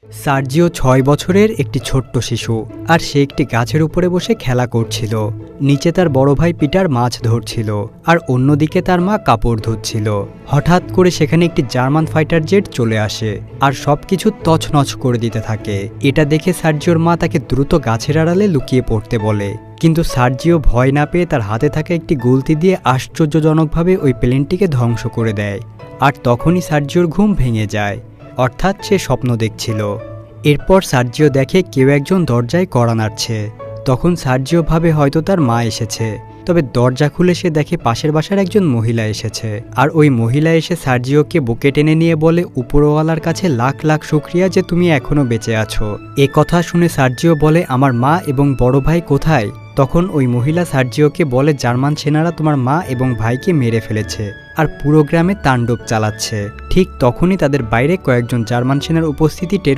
Sergio ৬ বছরের একটি ছোট্ট শিশু, আর সে একটি গাছের উপরে বসে খেলা করছিল। নিচে তার বড় ভাই পিটার মাছ ধরছিল, আর অন্যদিকে তার মা কাপড় ধুচ্ছিল। হঠাৎ করে সেখানে একটি জার্মান ফাইটার জেট চলে আসে আর সবকিছু তছনছ করে দিতে থাকে। এটা দেখে সার্জিওর মা তাকে দ্রুত গাছের আড়ালে লুকিয়ে পড়তে বলে, কিন্তু সার্জিও ভয় না পেয়ে তার হাতে থাকা একটি গুলতি দিয়ে আশ্চর্যজনকভাবে ওই প্লেনটিকে ধ্বংস করে দেয়। আর তখনই সার্জিওর ঘুম ভেঙে যায়, অর্থাৎ সে স্বপ্ন দেখছিল। এরপর সার্জিও দেখে কেউ একজন দরজায় কড়া নাড়ছে। তখন সার্জিও ভাবে হয়তো তার মা এসেছে, তবে দরজা খুলে সে দেখে পাশের বাসার একজন মহিলা এসেছে। আর ওই মহিলা এসে সার্জিওকে বুকে টেনে নিয়ে বলে, উপরওয়ালার কাছে লাখ লাখ শুকরিয়া যে তুমি এখনো বেঁচে আছো। এ কথা শুনে সার্জিও বলে, আমার মা এবং বড় ভাই কোথায়? তখন ওই মহিলা সার্জিওকে বলে, জার্মান সেনারা তোমার মা এবং ভাইকে মেরে ফেলেছে আর পুরো গ্রামে তাণ্ডব চালাচ্ছে। ঠিক তখনই তাদের বাইরে কয়েকজন জার্মান সেনার উপস্থিতি টের